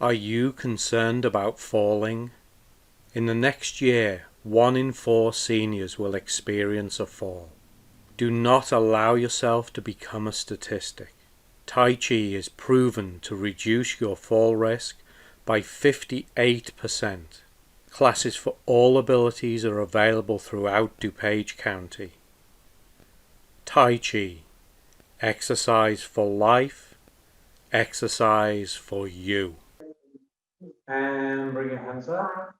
Are you concerned about falling? In the next year, 1 in 4 seniors will experience a fall. Do not allow yourself to become a statistic. Tai Chi is proven to reduce your fall risk by 58%. Classes for all abilities are available throughout DuPage County. Tai Chi, exercise for life, exercise for you. And bring your hands up.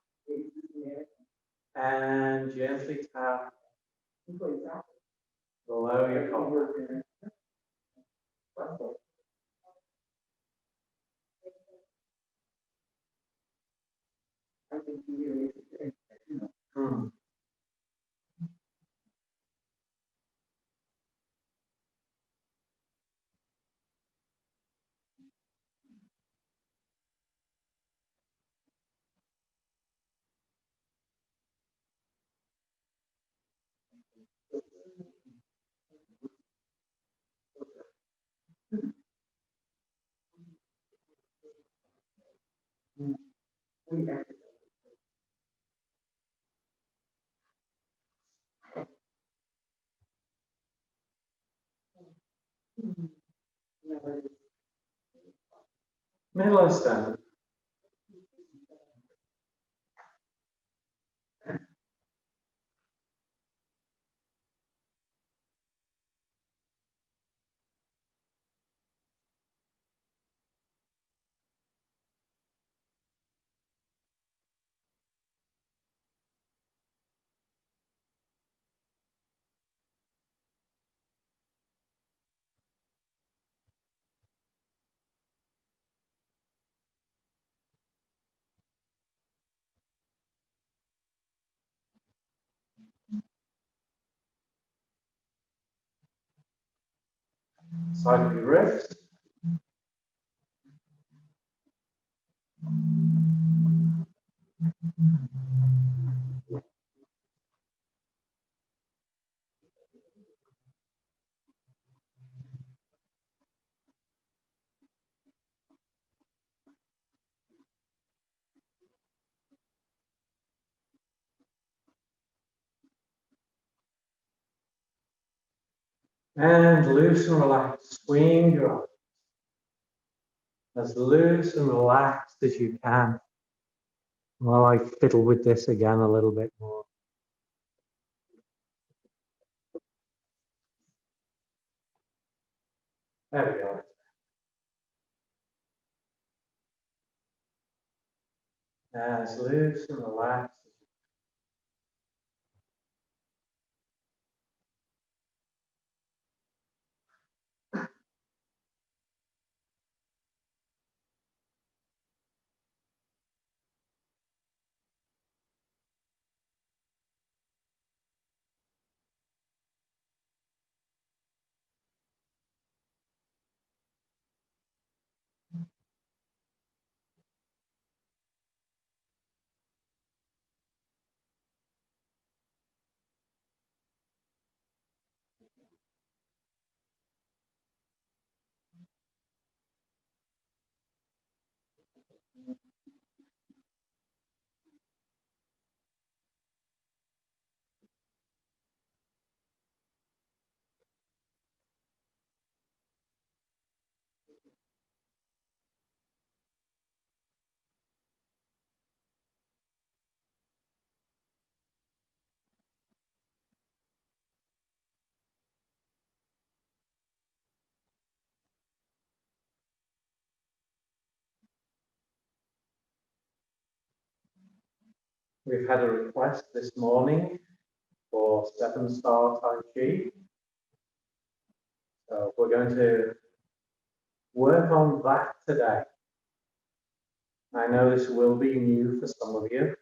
And gently tap below your collar. Middle stand. Side of your wrist. And loose and relax. Swing your arms. As loose and relaxed as you can. While I fiddle with this again a little bit more. There we go. As loose and relaxed. We've had a request this morning for 7-star Tai Chi. So we're going to work on that today. I know this will be new for some of you.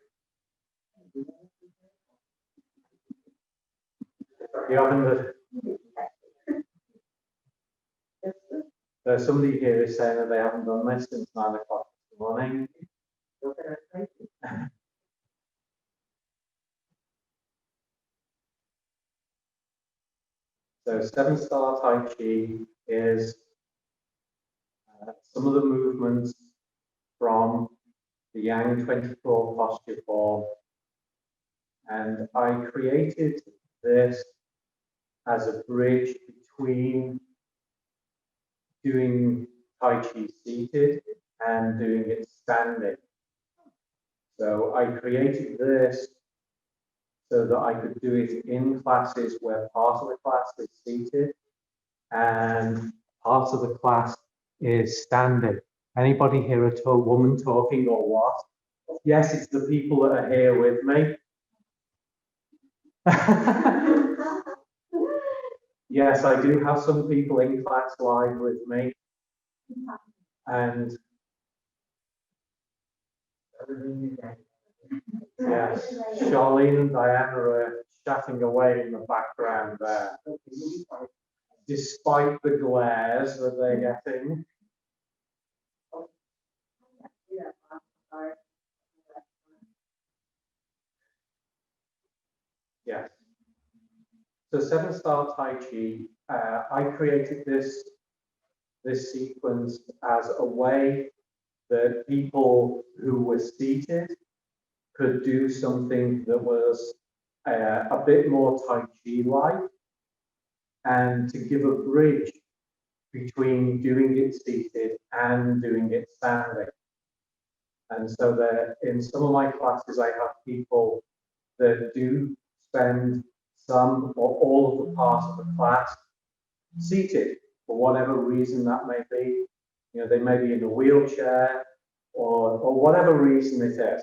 You haven't. There's somebody here is saying that they haven't done this since 9 o'clock this morning. So 7-star Tai Chi is some of the movements from the Yang 24 posture form. And I created this as a bridge between doing Tai Chi seated and doing it standing. So I created this so that I could do it in classes where part of the class is seated and part of the class is standing. Anybody hear a woman talking or what? Yes, it's the people that are here with me. Yes, I do have some people in class live with me. And yes, Charlene and Diana are chatting away in the background there, despite the glares that they're getting. Yes. So 7-star Tai Chi, I created this sequence as a way that people who were seated could do something that was a bit more Tai Chi-like, and to give a bridge between doing it seated and doing it standing. And so that in some of my classes, I have people that do spend some or all of the parts of the class seated for whatever reason that may be. You know, they may be in a wheelchair or whatever reason it is.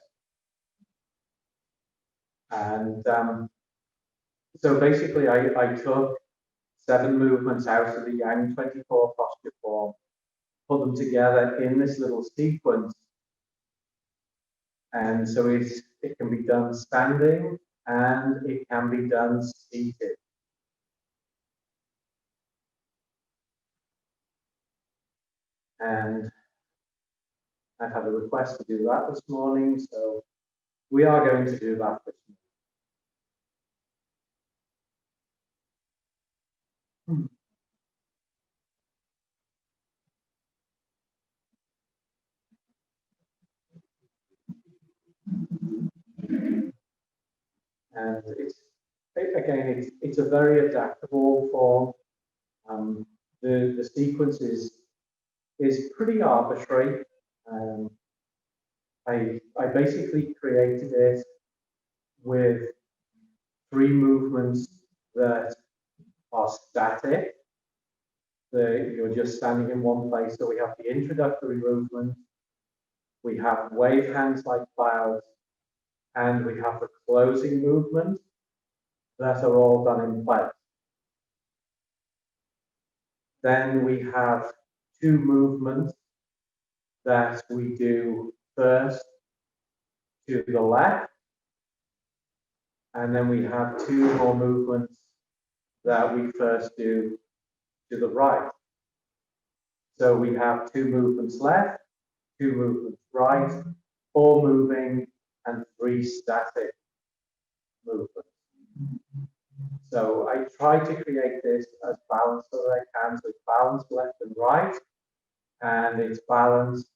And so basically I took 7 movements out of the Yang 24 posture form, put them together in this little sequence. And so it can be done standing and it can be done seated. And I had a request to do that this morning, so we are going to do that this morning. And it's a very adaptable form. The sequence is pretty arbitrary. I basically created it with 3 movements that are static. You're just standing in one place. So we have the introductory movement, we have wave hands like clouds, and we have the closing movement that are all done in place. Then we have 2 movements that we do first to the left, and then we have 2 more movements that we first do to the right. So we have 2 movements left, 2 movements right, 4 moving, and 3 static movements. So I try to create this as balanced as I can. So it's balanced left and right, and it's balanced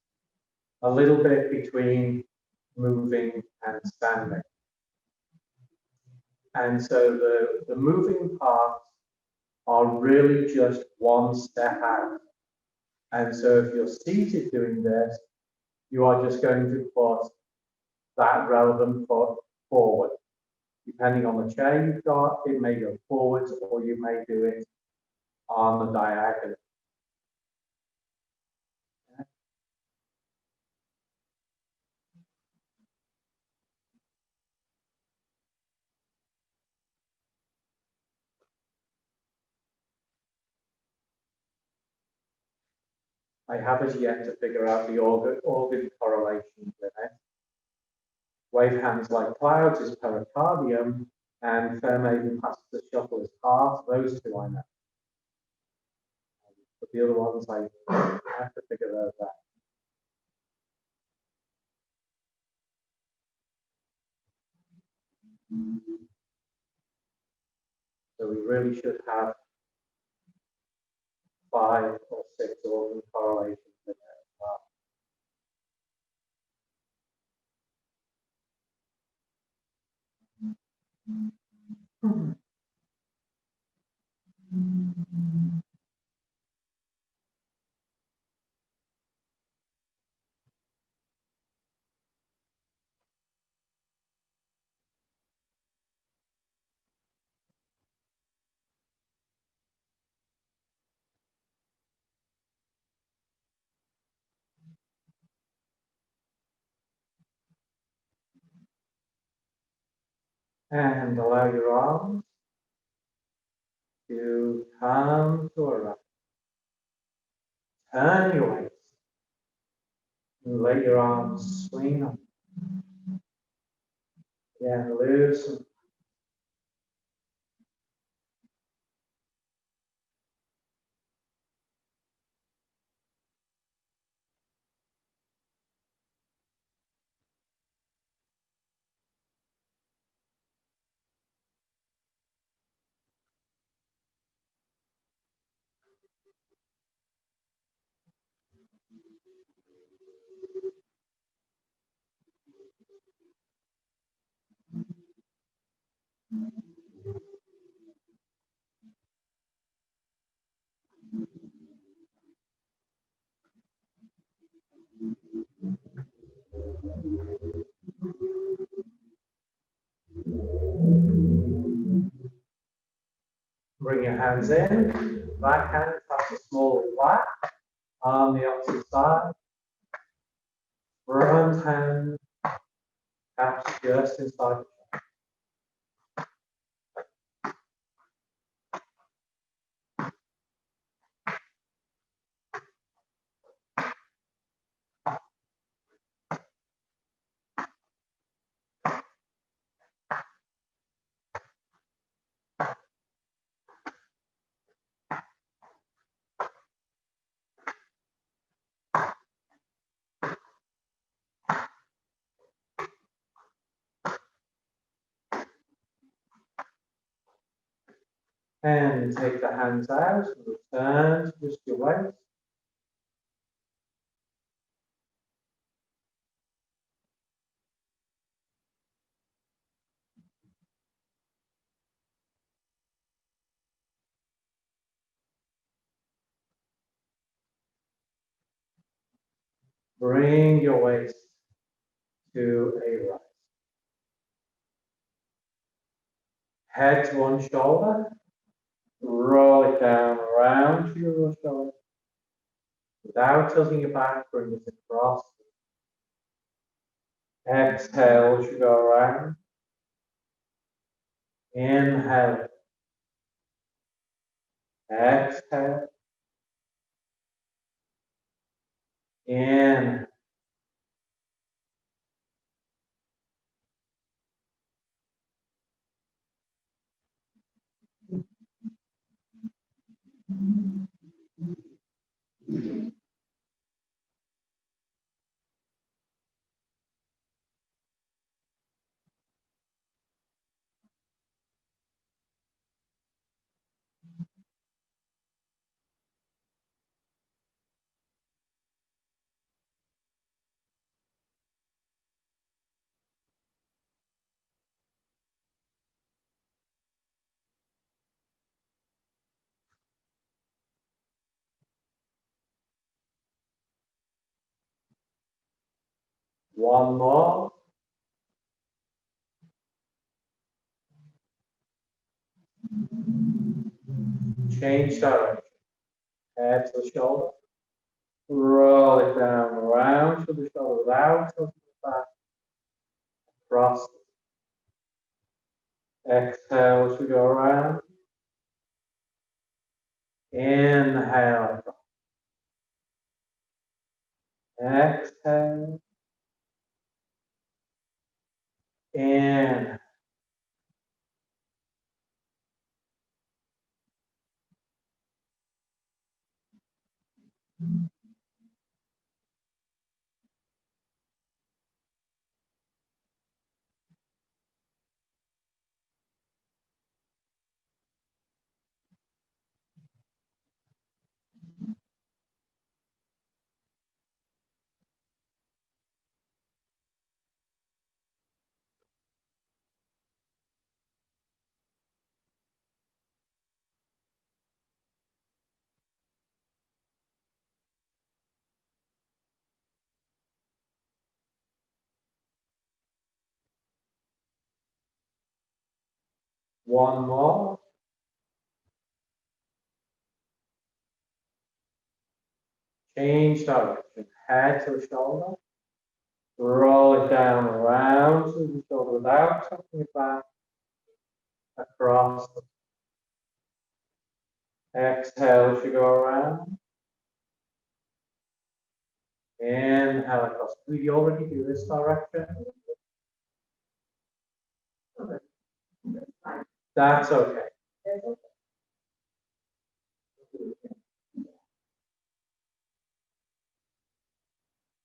a little bit between moving and standing. And so the moving parts are really just one step out. And so if you're seated doing this, you are just going to put that relevant foot forward. Depending on the chair you've got, it may go forwards or you may do it on the diagonal. I haven't yet to figure out the organ correlations in it. Wave hands like clouds is pericardium, and Fairmaiden passes the shuffle is heart. Those 2 I know. But the other ones I have to figure those out. So we really should have 5 or 6 organ correlations in there as well. And allow your arms to come to a rest. Turn your weight and let your arms swing up. Again, loosen. Bring your hands in. Right hand touch the small flat. Arm the opposite side. Front hand taps just inside. And take the hands out. Return to just your waist. Bring your waist to a rise. Head to one shoulder. Roll it down around to your shoulder. Without tilting your back, bring it across. Exhale as you go around. Inhale. Exhale. In. One more. Change direction. Head to the shoulder. Roll it down around to the shoulder without tilting the back. Cross. Exhale as you go around. Inhale. Exhale. In. One more. Change direction. Head to the shoulder. Roll it down around to the shoulder without tucking it back. Across. Exhale as you go around. Inhale across. Do you already do this direction? That's okay.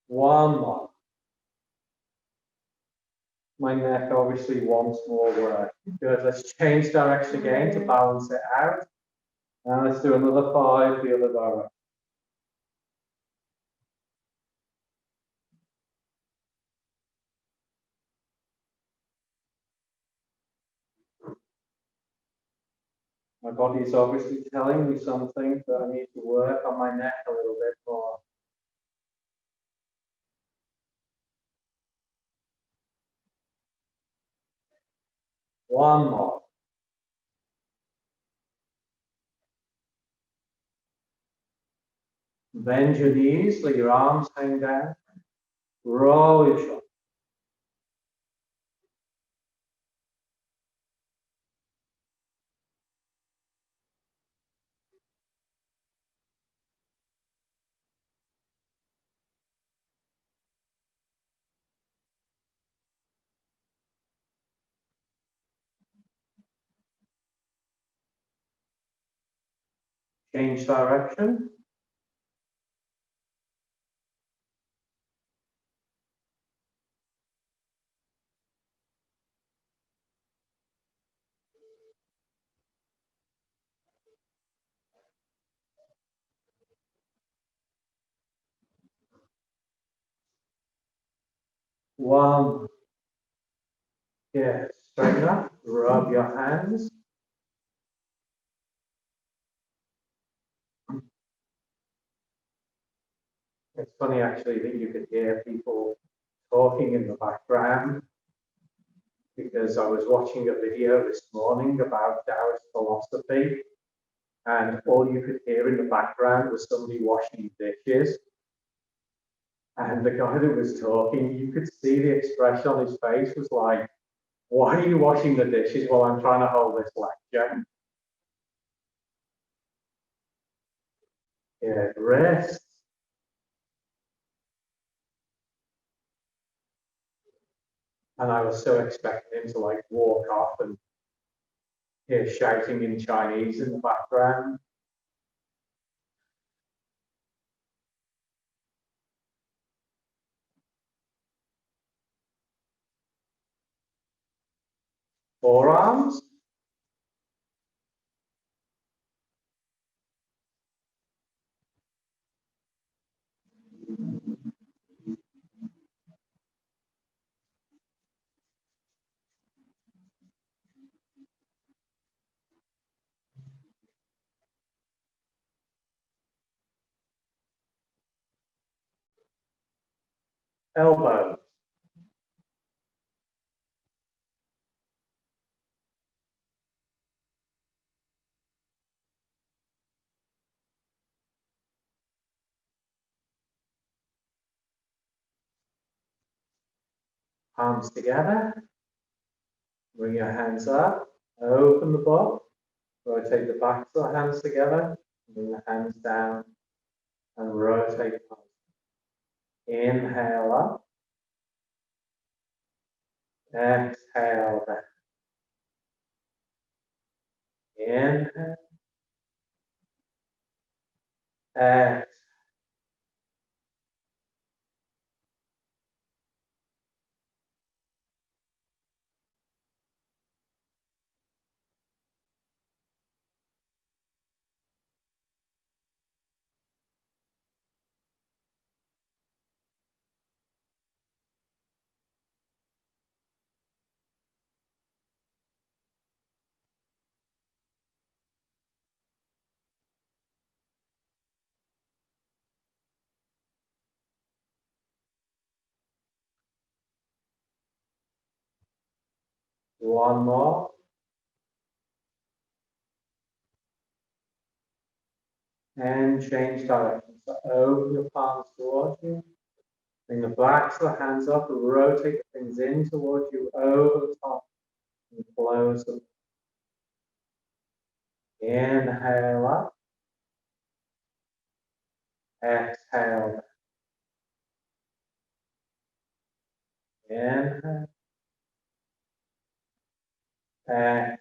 One more. My neck obviously wants more work. Good. Let's change direction again to balance it out. And let's do another 5 the other direction. My body is obviously telling me something that I need to work on my neck a little bit more. One more. Bend your knees, let your arms hang down. Roll your shoulders. Change direction. One. Yes. Straighten up. Rub your hands. It's funny actually that you could hear people talking in the background because I was watching a video this morning about Taoist philosophy and all you could hear in the background was somebody washing dishes. And the guy that was talking, you could see the expression on his face was like, why are you washing the dishes while I'm trying to hold this lecture? Yeah, rest. And I was so expecting him to like walk off and hear shouting in Chinese in the background. Forearms. Elbows. Palms together. Bring your hands up. Open the book. Rotate the backs of the hands together. Bring the hands down and rotate the palms. Inhale up. Exhale down. Inhale. Exhale. One more. And change direction. So open your palms towards you. Bring the backs of the hands up, rotate the things in towards you over the top and close them. Inhale up. Exhale. Inhale. Exhale.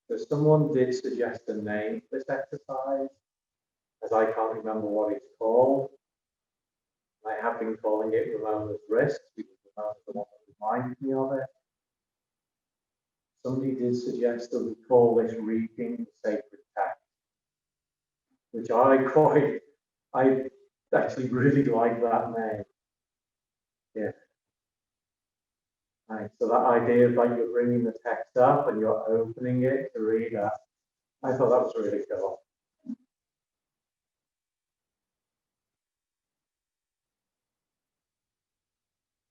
So someone did suggest a name for this exercise, as I can't remember what it's called. I have been calling it Ramona's wrist because Ramona's the one that reminds me of it. Somebody did suggest that we call this reading the sacred text, which I actually really like that name. Yeah. Right. So that idea of like you're bringing the text up and you're opening it to read it, I thought that was really cool.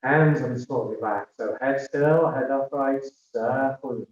Hands and slowly back. So head still, head upright, circle.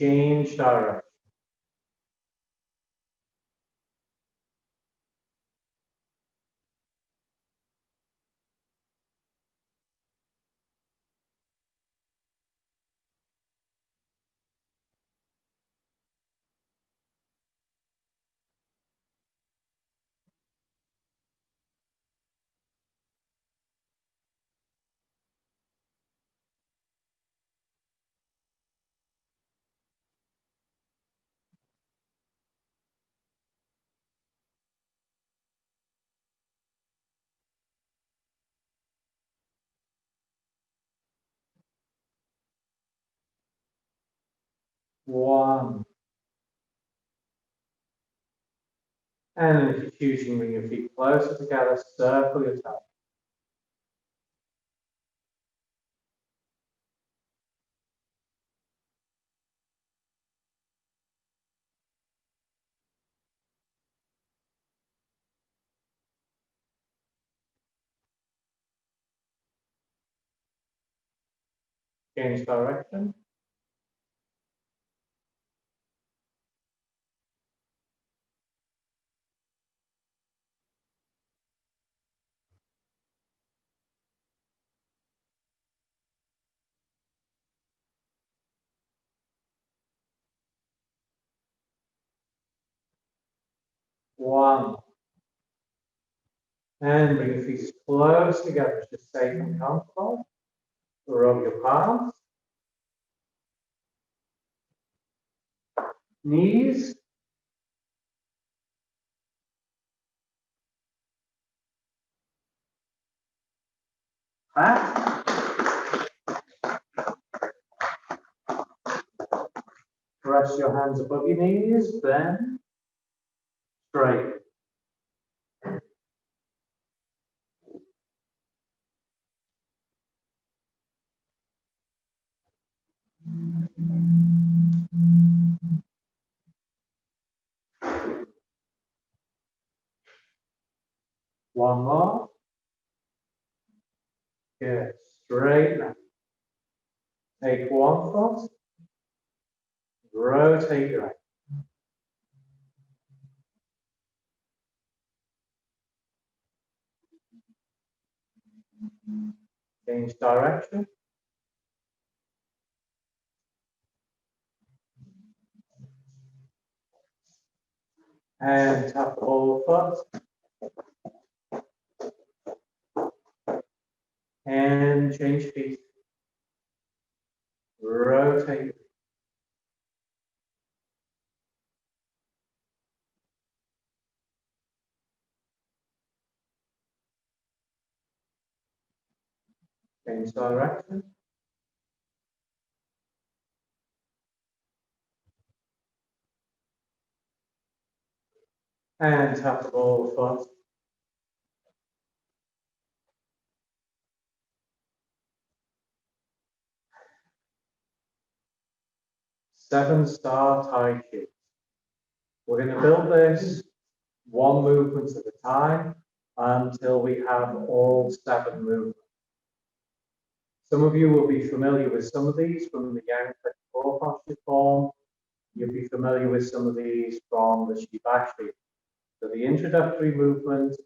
Change direction. One. And if you're choosing, bring your feet closer together, circle your toes. Change direction. One. And bring your feet as close together, just safe and comfortable. Rub your palms. Knees. Back. Press your hands above your knees, then straight. One more. Good. Straight now. Take one foot. Rotate your ankle. Change direction. And tap the ball of foot. And change feet. Rotate. Change direction. And tap the ball of foot. Seven-star Tai Chi. We're going to build this one movement at a time until we have all 7 movements. Some of you will be familiar with some of these from the Yang 24 posture form. You'll be familiar with some of these from the Shibashi. So the introductory movement,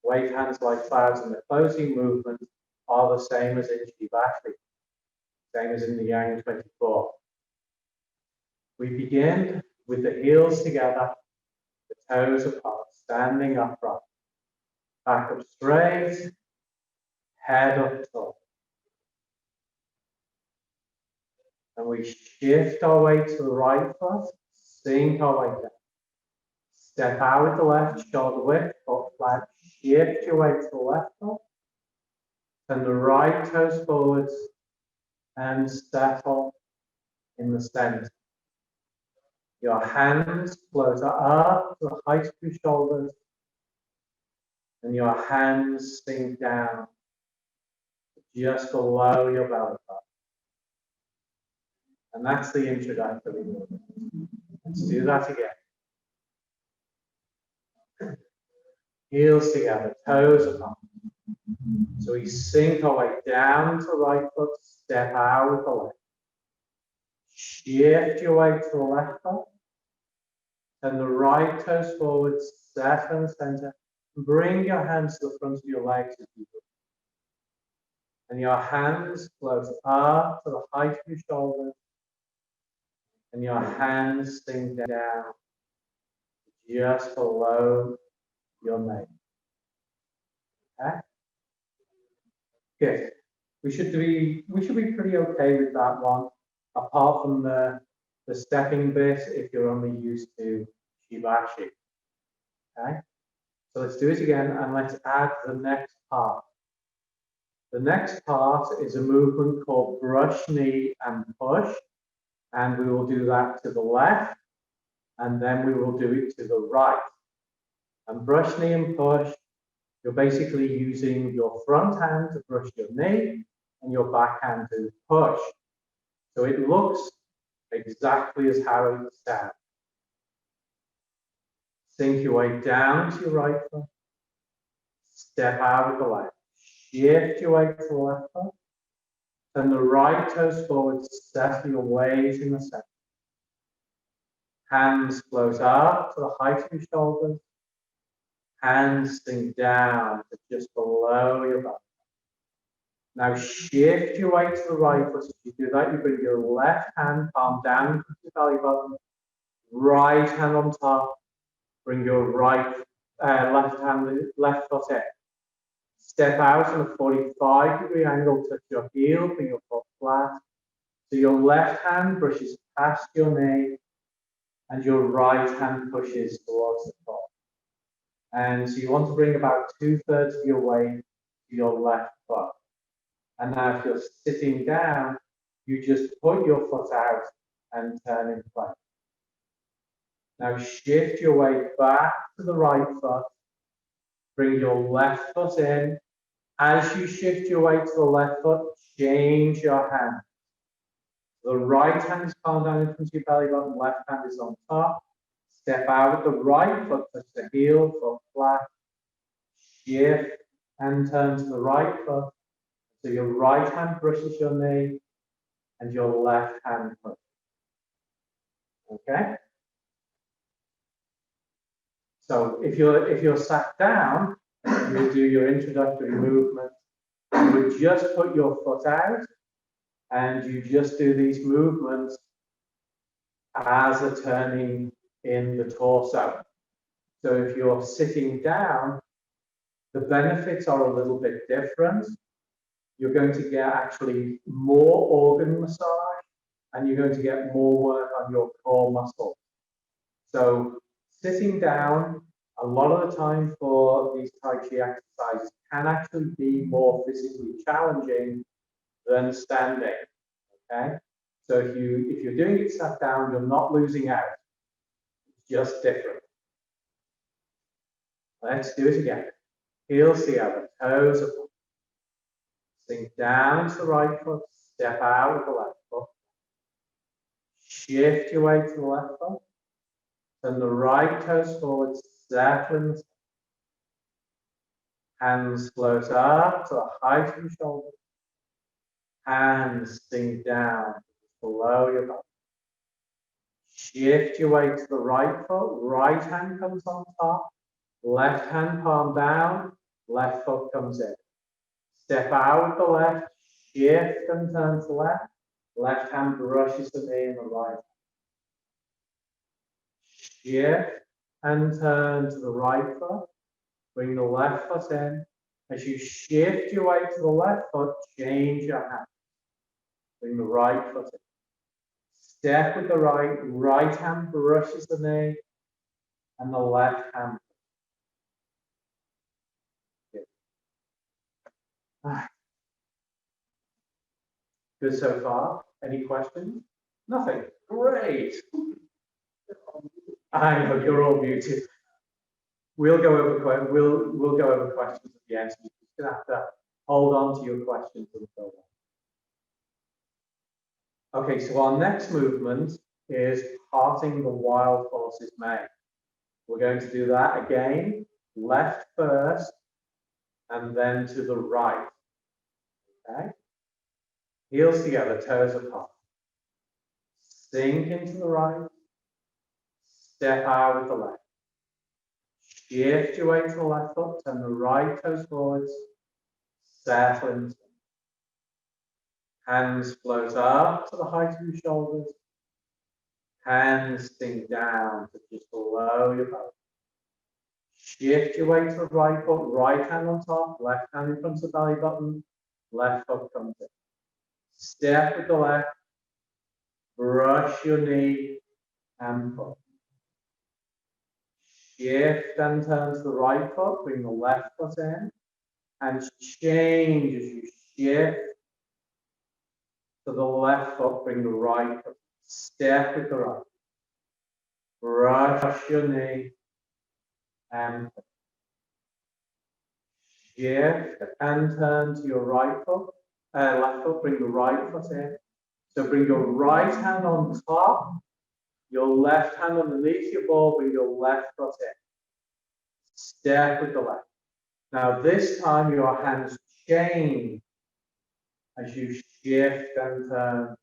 wave hands like clouds, and the closing movement are the same as in Shibashi, same as in the Yang 24. We begin with the heels together, the toes apart, standing upright, back up straight, head up tall. And we shift our way to the right foot, sink our way down. Step out with the left, shoulder width, foot flat, shift your way to the left foot. Turn the right toes forwards and settle in the center. Your hands float up to the height of your shoulders, and your hands sink down just below your belly button. And that's the introductory movement. Let's do that again. Heels together, toes apart. So we sink our way down to the right foot, step out with the left. Shift your way to the left foot. Turn the right toes forward, settle in the center. Bring your hands to the front of your legs as you do. And your hands float up to the height of your shoulders. And your hands sink down just below your neck. Okay? Good. We should be pretty okay with that one, apart from the stepping bit if you're only used to Shibashi. Okay? So let's do it again and let's add the next part. The next part is a movement called brush knee and push. And we will do that to the left, and then we will do it to the right. And brush knee and push, you're basically using your front hand to brush your knee and your back hand to push. So it looks exactly as how it sounds. Sink your way down to your right foot, step out with the left, shift your way to the left foot, turn the right toes forward, settle your weight in the center. Hands float up to the height of your shoulders. Hands sink down to just below your back. Now shift your way to the right foot. As you do that, you bring your left hand palm down to your belly button. Right hand on top. Bring your left foot in. Step out in a 45-degree angle, touch your heel, bring your foot flat. So your left hand brushes past your knee and your right hand pushes towards the top. And so you want to bring about 2/3 of your weight to your left foot. And now if you're sitting down, you just put your foot out and turn in place. Now shift your way back to the right foot. Bring your left foot in. As you shift your way to the left foot, change your hand. The right hand is palm down in front of your belly button, left hand is on top. Step out with the right foot, touch the heel, foot flat. Shift and turn to the right foot. So your right hand brushes your knee and your left hand pushes. Okay? So if you're sat down, you'll do your introductory movement you would just put your foot out and you just do these movements as a turning in the torso. So if you're sitting down, the benefits are a little bit different. You're going to get actually more organ massage and you're going to get more work on your core muscles. So sitting down, a lot of the time for these Tai Chi exercises can actually be more physically challenging than standing, okay? So if you're doing it sat down, you're not losing out. It's just different. Let's do it again. Heels together, toes apart. Sink down to the right foot, step out with the left foot. Shift your weight to the left foot. Turn the right toes forward, settle in the center. Hands float up to the height of your shoulders. Hands sink down below your back. Shift your weight to the right foot. Right hand comes on top. Left hand palm down. Left foot comes in. Step out with the left. Shift and turn to the left. Left hand brushes the knee in the right. Shift and turn to the right foot. Bring the left foot in. As you shift your weight to the left foot, change your hand. Bring the right foot in. Step with the right. Right hand brushes the knee. And the left hand. Good so far. Any questions? Nothing. Great. I know you're all muted. We'll go over questions at the end. So you're just gonna have to hold on to your questions until then. Okay, so our next movement is parting the wild horse's mane. We're going to do that again, left first, and then to the right. Okay? Heels together, toes apart. Sink into the right. Step out with the left. Shift your weight to the left foot, turn the right toes forwards. Settle into. Hands float up to the height of your shoulders. Hands sink down to just below your belly. Shift your weight to the right foot, right hand on top, left hand in front of the belly button, left foot comes in. Step with the left, brush your knee and foot. Shift and turn to the right foot, bring the left foot in, and change as you shift to the left foot, bring the right foot. Step with the right. Brush your knee and shift and turn to your right foot, left foot, bring the right foot in. So bring your right hand on top, your left hand underneath your ball, bring your left foot in. Step with the left. Now this time your hands change as you shift and turn to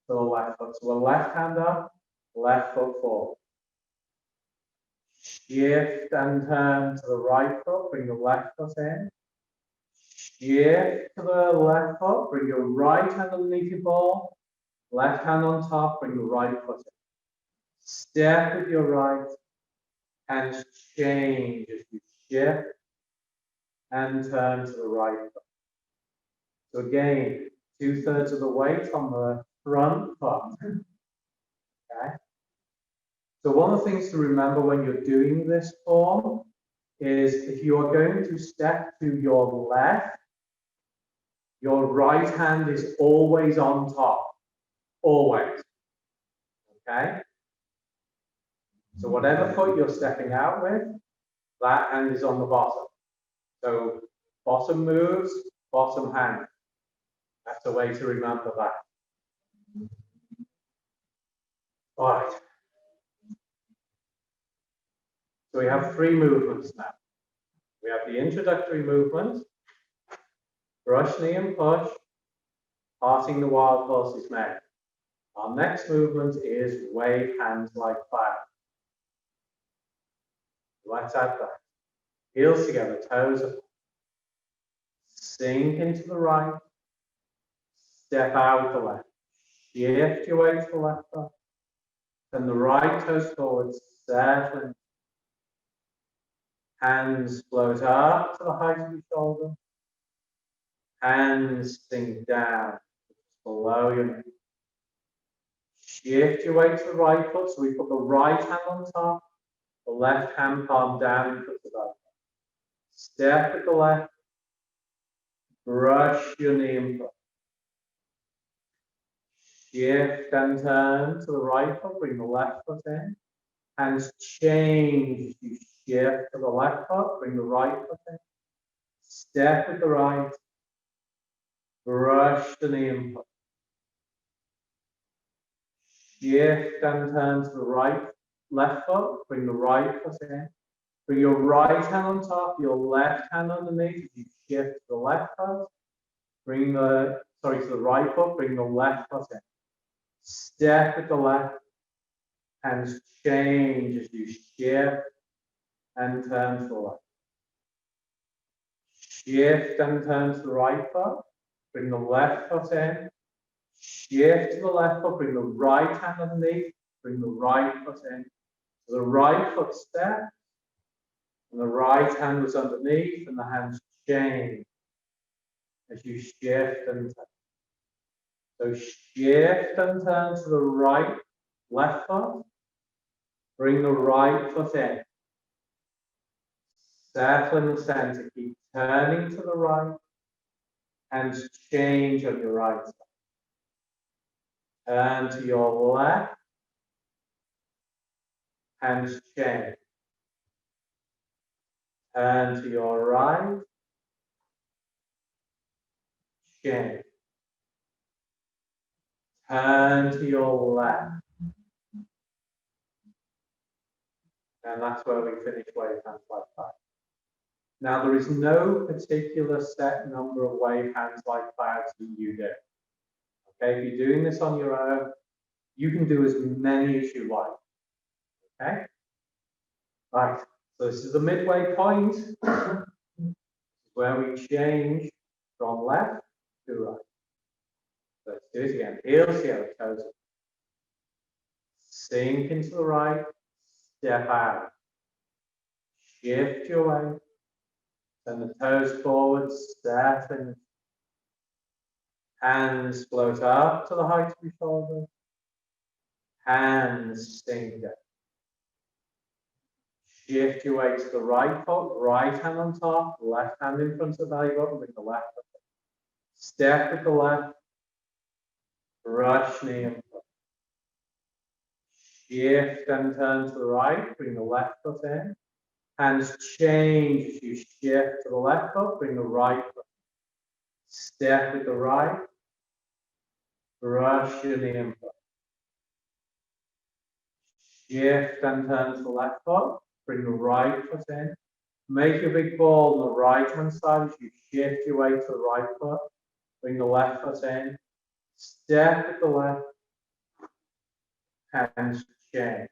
the left foot. So the left hand up, left foot forward. Shift and turn to the right foot, bring the left foot in. Shift to the left foot, bring your right hand underneath your ball. Left hand on top, bring the right foot in. Step with your right, hands change as you shift and turn to the right foot. So again, 2/3 of the weight on the front foot. Okay. So one of the things to remember when you're doing this form is if you are going to step to your left, your right hand is always on top. Always. Okay? So whatever foot you're stepping out with, that hand is on the bottom. So bottom moves, bottom hand. That's a way to remember that. All right. So we have 3 movements now. We have the introductory movement, brush knee and push, parting the wild horse's mane. Our next movement is wave hands like fire. Let's add that. Heels together, toes apart. Sink into the right. Step out the left. Shift your weight to the left foot. Then the right toes forward, settling. Hands float up to the height of your shoulder. Hands sink down below your neck. Shift your weight to the right foot, so we put the right hand on top, the left hand palm down in front of the other. Step with the left, brush your knee in front. Shift and turn to the right foot, bring the left foot in. Hands change, you shift to the left foot, bring the right foot in. Step with the right, brush the knee in front. Shift and turn to the right, left foot, bring the right foot in. Bring your right hand on top, your left hand underneath. You shift to the left foot. To the right foot, bring the left foot in. Step with the left. Hands change as you shift and turn to the left. Shift and turn to the right foot. Bring the left foot in. Shift to the left foot. Bring the right hand underneath. Bring the right foot in. So the right foot step. And the right hand was underneath, and the hands change as you shift and turn. So shift and turn to the right, left foot. Bring the right foot in. Settle in the center. Keep turning to the right. Hands change on your right side. Turn to your left. Hands change. Turn to your right. Change. Turn to your left. And that's where we finish wave hands like that. Now, there is no particular set number of wave hands like clouds that you do. Okay, if you're doing this on your own, you can do as many as you like. Okay? Right, so this is the midway point where we change from left to right. Let's do it again. Heels together, toes up. Sink into the right, step out. Shift your weight. Send the toes forward, step in. Hands float up to the height of your shoulder. Hands sink down. Shift your weight to the right foot, right hand on top, left hand in front of the belly button with the left foot. Step with the left, brush knee in front. Shift and turn to the right, bring the left foot in. Hands change as you shift to the left foot, bring the right foot. Step with the right, brush your knee in front. Shift and turn to the left foot, bring the right foot in. Make a big ball on the right hand side as you shift your weight to the right foot, bring the left foot in. Step with the left, hands change.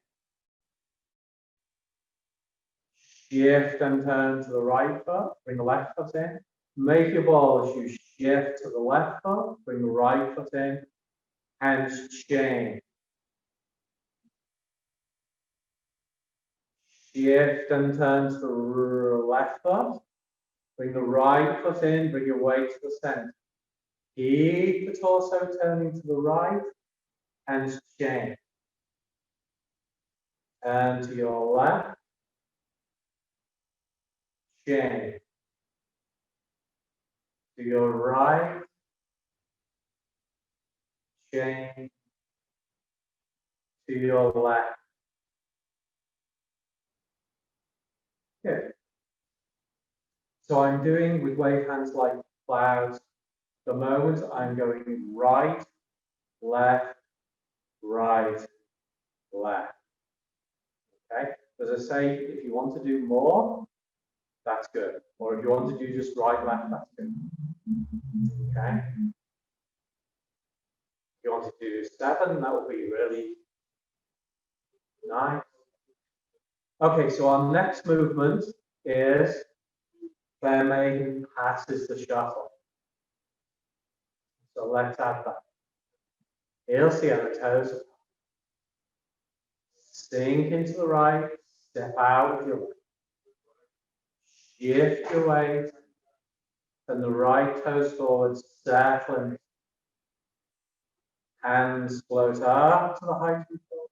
Shift and turn to the right foot, bring the left foot in. Make your ball as you shift to the left foot, bring the right foot in. Hands change. Shift and turn to the left foot. Bring the right foot in, bring your weight to the center. Keep the torso turning to the right. Hands change. Turn to your left. Change. To your right. Change. To your left. Good. So I'm doing with wave hands like clouds. The moment I'm going right, left, right, left. Okay. As I say, if you want to do more, that's good. Or if you want to do just right, left, that's good. Okay. If you want to do 7, that would be really nice. Okay, so our next movement is Fair maiden passes the shuttle. So let's add that. Heels together, toes apart. Sink into the right, step out with your left. Shift your weight, and the right toes forward, settling. Hands float up to the height of the floor.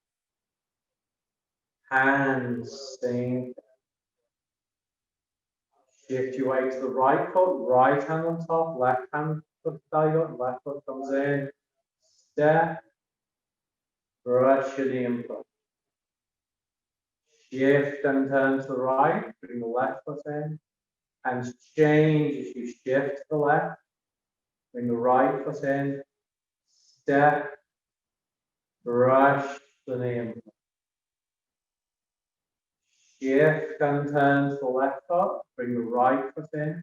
Hands sink. Shift your weight to the right foot, right hand on top, left hand foot belly button, left foot comes in. Step, brush your knee and foot. Shift and turn to the right, bring the left foot in. Hands change as you shift to the left, bring the right foot in. Step, brush the knee and foot. Shift and turn to the left foot, bring the right foot in.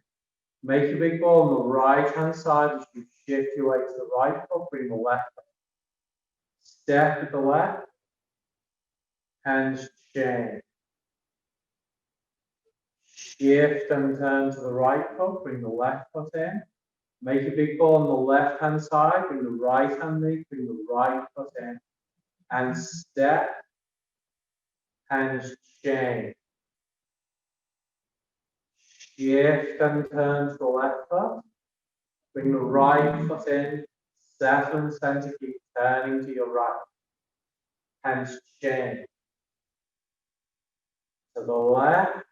Make a big ball on the right hand side as you shift your weight to the right foot, bring the left foot. Step with the left, hands change. Shift and turn to the right foot, bring the left foot in. Make a big ball on the left hand side, bring the right hand knee, bring the right foot in. And step, hands change. Shift and turn to the left foot, bring the right foot in, settle in center, keep turning to your right. Hands change. To the left,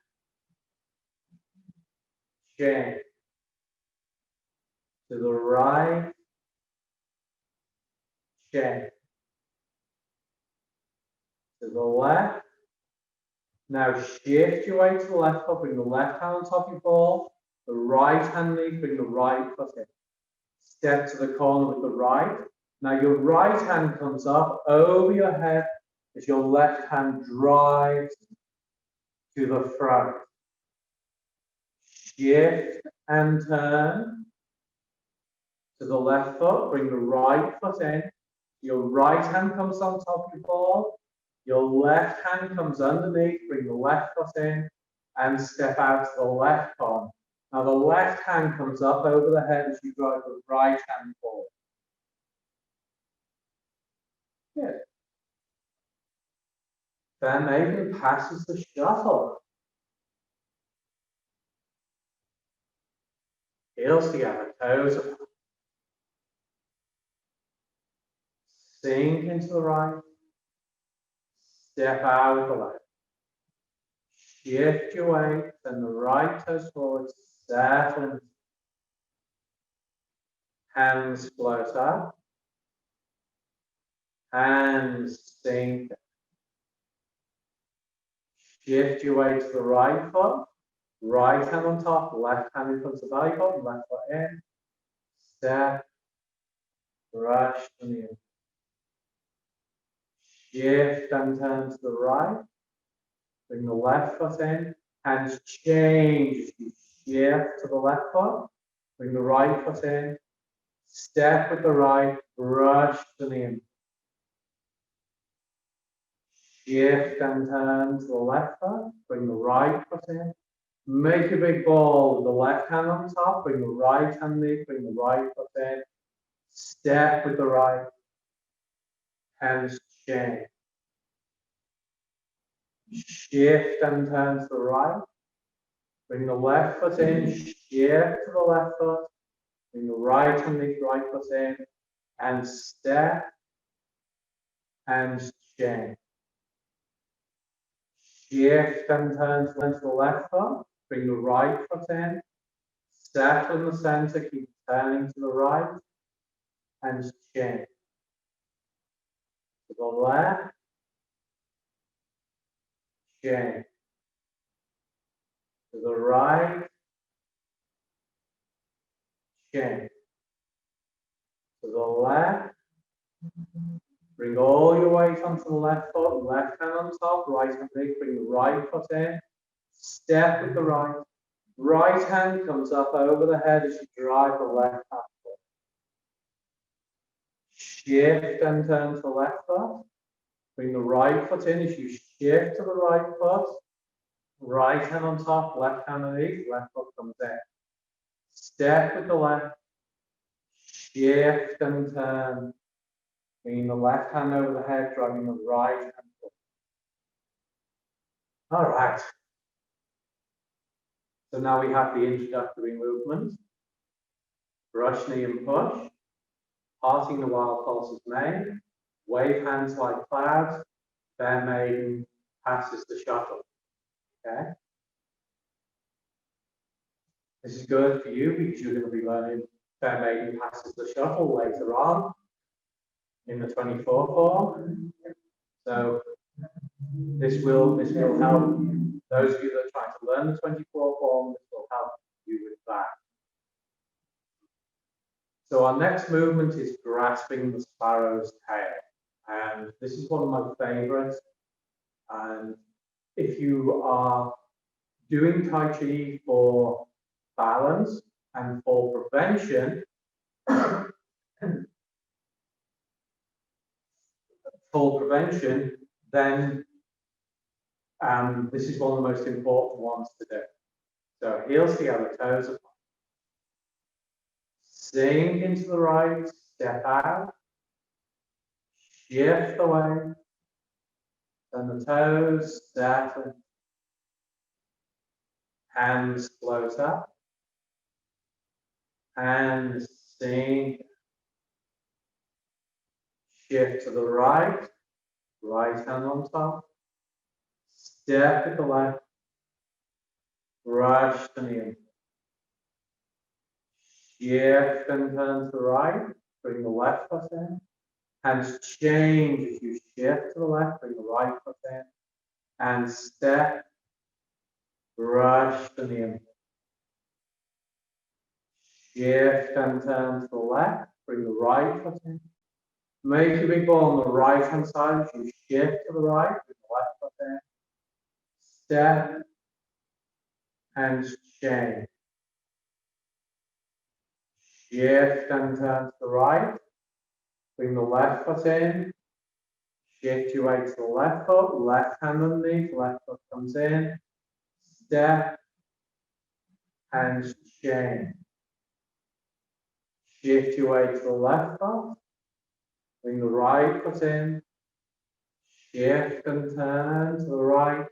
change. To the right, change. To the left. Now shift your weight to the left foot, bring the left hand on top of your ball, the right hand knee, bring the right foot in. Step to the corner with the right. Now your right hand comes up over your head as your left hand drives to the front. Shift and turn to the left foot, bring the right foot in. Your right hand comes on top of your ball. Your left hand comes underneath, bring the left foot in and step out to the left corner. Now the left hand comes up over the head as you drive the right hand forward. Good. Fair maiden passes the shuttle. Heels together, toes apart. Sink into the right. Step out with the left. Shift your weight, and the right toes forward, settle. Hands float up. Hands sink. Shift your weight to the right foot. Right hand on top, left hand in front of the belly button, left foot in. Step. Brush the knee. Shift and turn to the right. Bring the left foot in. Hands change. You shift to the left foot. Bring the right foot in. Step with the right. Brush the knee in. Shift and turn to the left foot. Bring the right foot in. Make a big ball with the left hand on top. Bring the right hand knee. Bring the right foot in. Step with the right. Hands change. Shift and turn to the right. Bring the left foot in. Shift to the left foot. Bring the right hand knee, right foot in. And step. Hands change. Shift and turn to the left foot. Bring the right foot in. Settle in the center. Keep turning to the right. Hands change. To the left. Change. To the right. Change. To the left. Bring all your weight onto the left foot, left hand on top, right hand big, bring the right foot in. Step with the right. Right hand comes up over the head as you drive the left hand foot. Shift and turn to the left foot. Bring the right foot in as you shift to the right foot. Right hand on top, left hand underneath, left foot comes in. Step with the left, shift and turn. Bringing the left hand over the head, driving the right hand forward. All right. So now we have the introductory movement. Brush, knee and push. Parting the wild pulses main. Wave hands like clouds. Bear maiden passes the shuttle. Okay. This is good for you because you're going to be learning Bear maiden passes the shuttle later on in the 24 form. So this will help those of you that are trying to learn the 24 form. This will help you with that. So our next movement is grasping the sparrow's tail, and this is one of my favorites. And if you are doing Tai Chi for balance and for prevention, then this is one of the most important ones to do. So heels together, toes apart. Sink into the right, step out, shift away, and the toes settle. Hands close up, hands sink, shift to the right, right hand on top, step with the left, brush the knee, shift and turn to the right, bring the left foot in, hands change as you shift to the left, bring the right foot in, and step, brush the knee, shift and turn to the left, bring the right foot in, make your big ball on the right hand side as you shift to the right, bring the left foot in, step, and change. Shift and turn to the right. Bring the left foot in. Shift your weight to the left foot. Left hand underneath. Left foot comes in. Step and change. Shift your weight to the left foot. Bring the right foot in. Shift and turn to the right.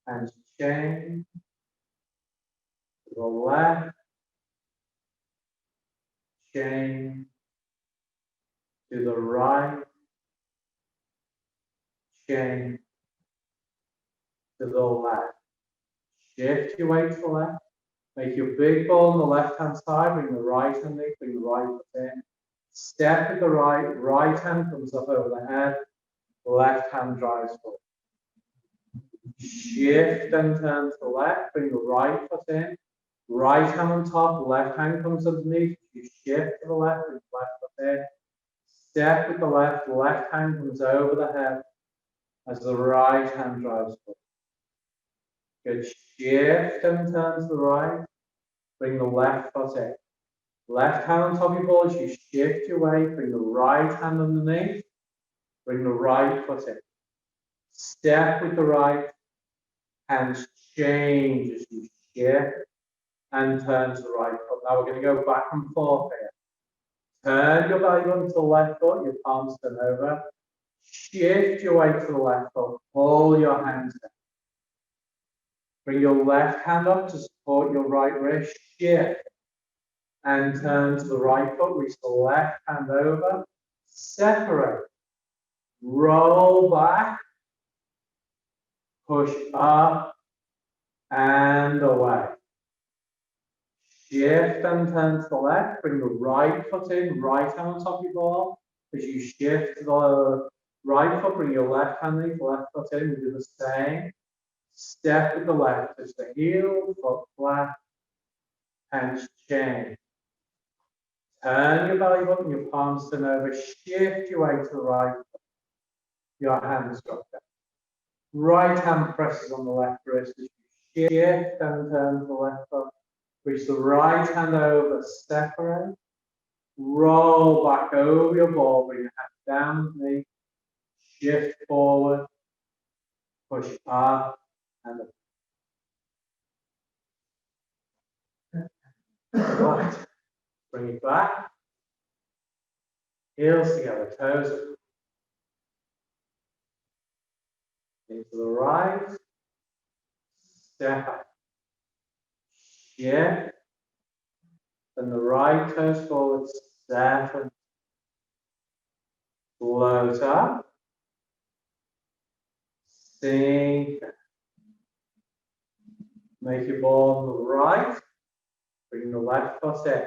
And change. To the left. Change. To the right. Change. To the left. Shift your weight to the left. Make your big ball on the left hand side. Bring the right hand in. Bring the right foot in. Step with the right. Right hand comes up over the head. Left hand drives forward. Shift and turn to the left. Bring the right foot in. Right hand on top. Left hand comes underneath. You shift to the left. Bring the left foot in. Step with the left. Left hand comes over the head as the right hand drives forward. Good. Shift and turn to the right. Bring the left foot in. Left hand on top of your ball as you shift your weight. Bring the right hand underneath. Bring the right foot in. Step with the right. Hands change as you shift and turn to the right foot. Now we're going to go back and forth here. Turn your belly button to the left foot, your palms turn over. Shift your weight to the left foot. Pull your hands down. Bring your left hand up to support your right wrist. Shift and turn to the right foot. Reach the left hand over. Separate. Roll back. Push up and away. Shift and turn to the left. Bring the right foot in. Right hand on top of your ball. As you shift to the right foot, bring your left hand in. Left foot in. We do the same. Step with the left. Touch the heel, foot flat, hands change. Turn your belly button, your palms turn over. Shift your weight to the right foot. Your hands drop down. Right hand presses on the left wrist. As you shift and turn to the left foot. Reach the right hand over, separate. Roll back over your ball. Bring your hand down, knee. Shift forward. Push up and up. Right. Bring it back. Heels together, toes up. Into the right. Step up. Shift. Then the right toes forward. Step and float up. Sink. Make your ball on the right. Bring the left foot in.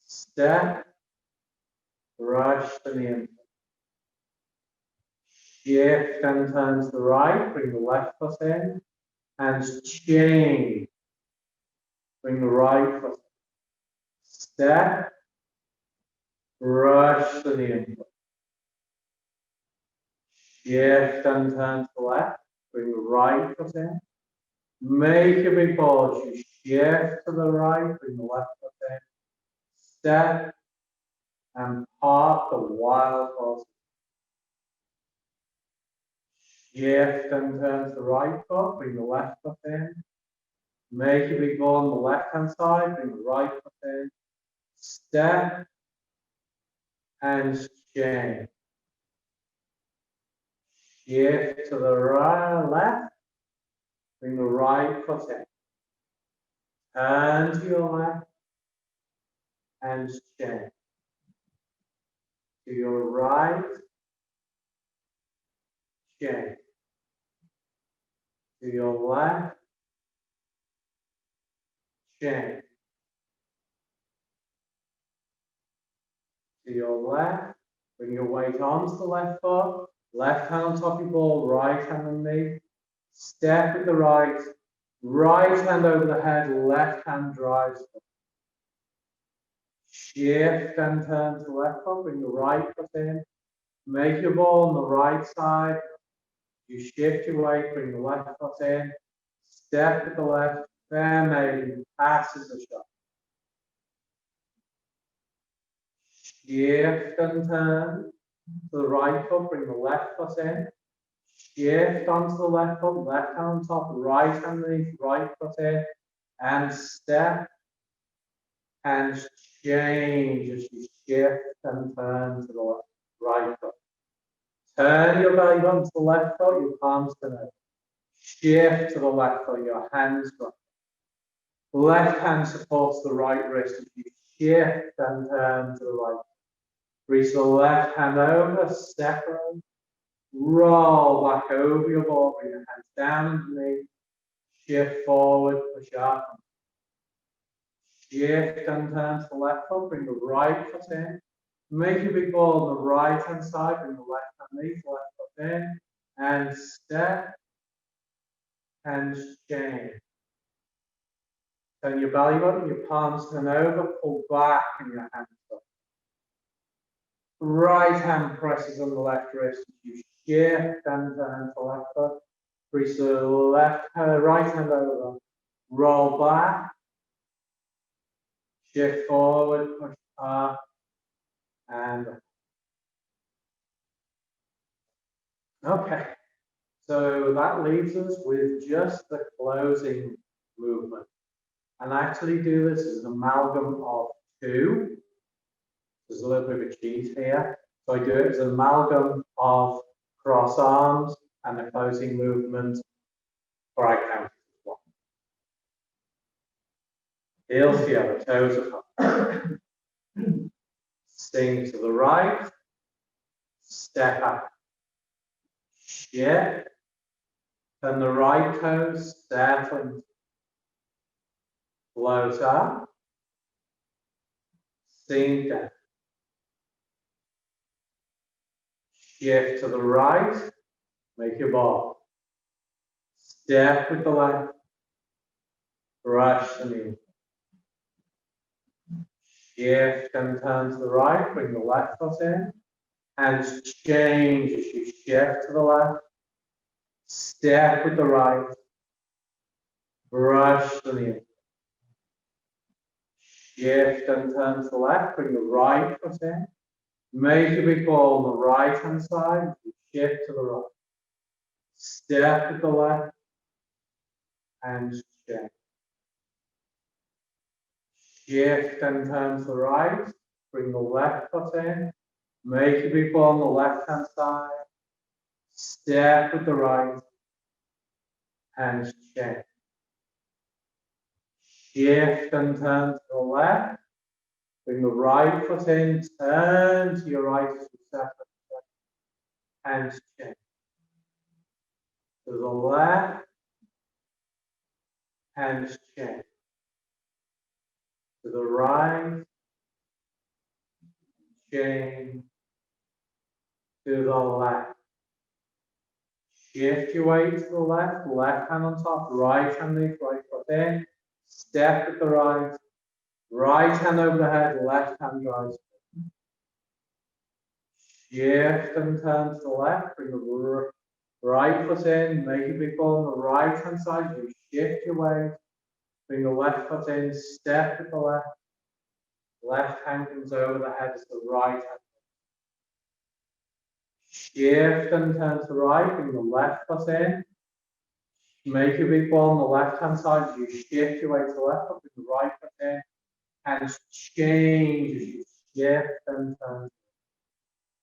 Step. Rush to the in. Shift and turn to the right. Bring the left foot in. And change. Bring the right foot in. Step. Rush to the in. Shift and turn to the left. Bring the right foot in. Make a big ball. You shift to the right. Bring the left foot in. Step. And park the wild horse. Shift and turn to the right foot, bring the left foot in. Make a big ball on the left hand side, bring the right foot in. Step and change. Shift to the right, left, bring the right foot in. Turn to your left and change. To your right, change. To your left, change. To your left, bring your weight onto the left foot, left hand on top of your ball, right hand on knee. Step with the right, right hand over the head, left hand drives. Shift and turn to the left foot, bring the right foot in. Make your ball on the right side. You shift your weight, bring the left foot in. Step with the left, fair maiden, passes the shot. Shift and turn to the right foot, bring the left foot in. Shift onto the left foot, left hand on top, right hand underneath, right foot in. And step and change as you shift and turn to the right foot. Turn your belly button to the left foot, your palms to the shift to the left foot, your hands go. Left hand supports the right wrist as you shift and turn to the right. Reach the left hand over, separate, roll back over your ball, bring your hands down underneath, shift forward, push up. Shift and turn to the left foot, bring the right foot in. Make a big ball on the right hand side, bring the left hand underneath, left foot in, and step and change. Turn your belly button, your palms turn over, pull back and your hands up. Right hand presses on the left wrist, you shift and turn to the left foot. Reach the right hand over, roll back, shift forward, push up, and okay. So that leaves us with just the closing movement. And I actually do this as an amalgam of two. There's a little bit of a cheat here. So I do it as an amalgam of cross arms and the closing movement, or I count it as one. Heels together, toes apart. Sting to the right, step up, shift, turn the right toes, step and float up, sink down. Shift to the right, make your ball. Step with the left, brush the knee. Shift and turn to the right, bring the left foot in, and change as you shift to the left. Step with the right, brush the knee. Shift and turn to the left, bring the right foot in. Make a big ball on the right hand side, shift to the right. Step with the left and change. Shift and turn to the right. Bring the left foot in. Make a big ball on the left hand side. Step with the right. And change. Shift and turn to the left. Bring the right foot in. Turn to your right as you step and change. To the left. And change. To the right. Change. To the left. Shift your weight to the left, left hand on top, right hand underneath, right foot in, step with the right hand over the head, left hand drives. Shift and turn to the left, bring the right foot in, make a big ball on the right hand side, you shift your weight, bring the left foot in, step with the left hand comes over the head as the right hand. Shift and turn to the right, bring the left foot in, make a big ball on the left hand side, you shift your way to the left, with the right foot in, and change as you shift and turn.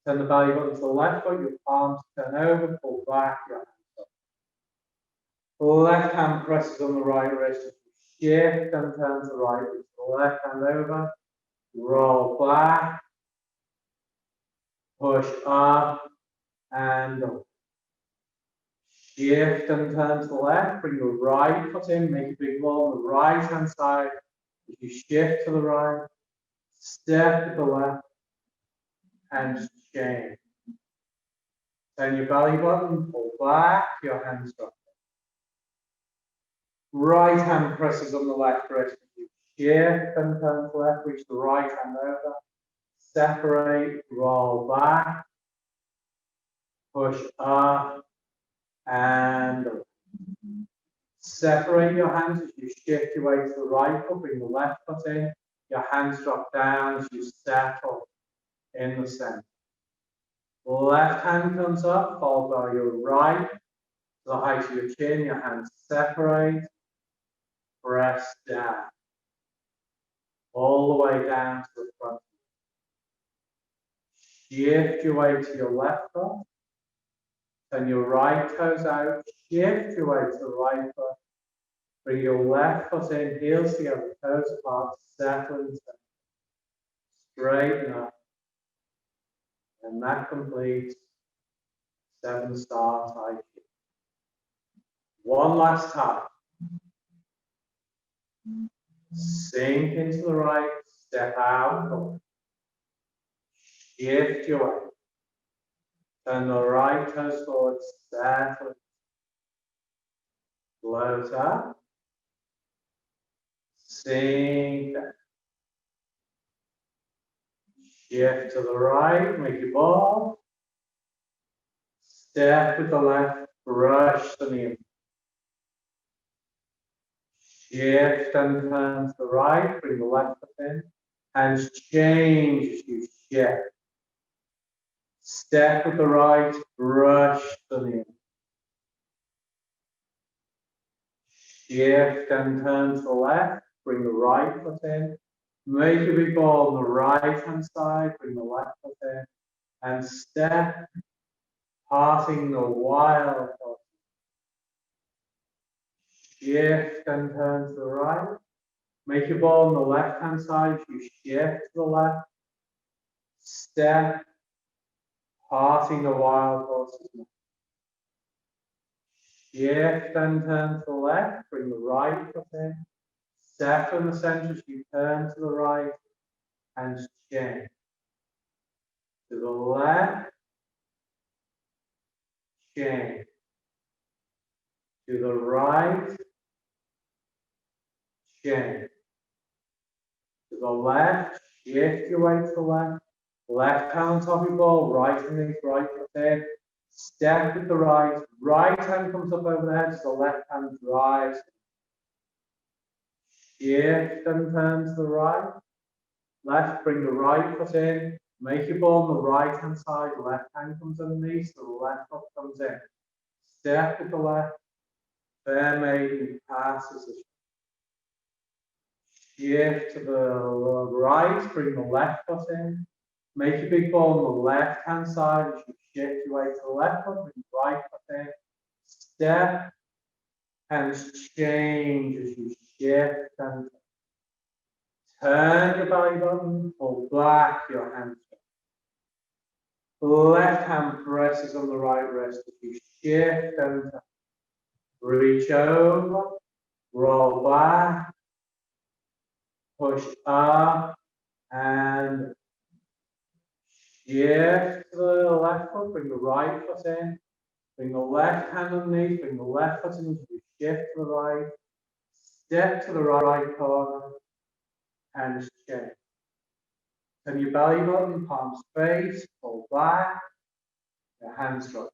Turn the belly button to the left foot, your palms turn over, pull back, your hands up. The left hand presses on the right wrist, shift and turn to the right, with the left hand over, roll back, push up, and up. Shift and turn to the left, bring your right foot in, make a big ball on the right hand side. If you shift to the right, step to the left, and change. Turn your belly button, pull back, your hands drop. Right hand presses on the left wrist. You shift and turn to the left, reach the right hand over, separate, roll back, push up, and up. Separate your hands as you shift your way to the right foot, bring the left foot in, your hands drop down as you settle in the center. Left hand comes up, followed by your right, to the height of your chin, your hands separate, press down, all the way down to the front. Shift your way to your left foot, turn your right toes out, shift your way to the right foot, bring your left foot in, heels together, toes apart, settle into straighten up. And that completes 7-star Tai Chi. One last time. Sink into the right, step out, shift your way. Turn the right toes forward, settle. Float up. Sink down. Shift to the right, make your ball. Step with the left, brush the knee. Shift and turn to the right, bring the left foot in. Hands change as you shift. Step with the right, brush the knee. Shift and turn to the left, bring the right foot in. Make a big ball on the right hand side, bring the left foot in, and step, passing the wild foot. Shift and turn to the right. Make your ball on the left hand side, you shift to the left, step, passing the wild horses. Shift and turn to the left, bring the right foot in. Step in the center as you turn to the right and change. To the left, change. To the right, change. To the left, shift your way to the left. Left hand on top of your ball, right underneath, right foot in. Step with the right. Right hand comes up over the head, so the left hand drives. Shift and turn to the right. Left, bring the right foot in. Make your ball on the right hand side. Left hand comes underneath, so the left foot comes in. Step with the left. Fair maiden passes. Shift to the right, bring the left foot in. Make a big ball on the left hand side as you shift your way to the left foot, bring the right foot in. Step, hands change as you shift and turn your belly button, pull back your hands. Left hand presses on the right wrist as you shift and reach over, roll back, push up, and shift to the left foot, bring the right foot in, bring the left hand underneath, bring the left foot in, as you shift to the right, step to the right corner, hands change. Turn your belly button, palms face, pull back, your hands drop.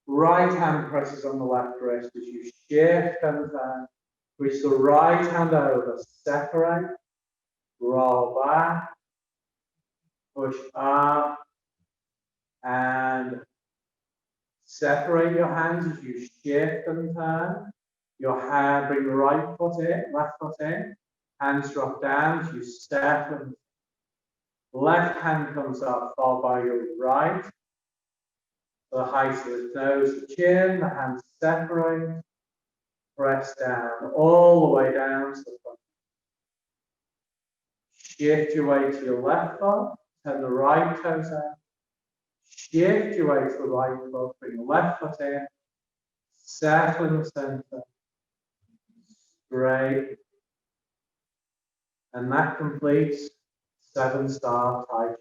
Right hand presses on the left wrist as you shift and turn. Reach the right hand over, separate, roll back, push up, and separate your hands as you shift and turn. Your hand, bring the right foot in, left foot in, hands drop down as you step and left hand comes up, followed by your right. The height of the nose, the chin, the hands separate, press down all the way down to the front. Shift your way to your left foot, turn the right toes out. Shift your way to the right foot, bring the left foot in, settle in the center, straight. And that completes 7-star Tai Chi.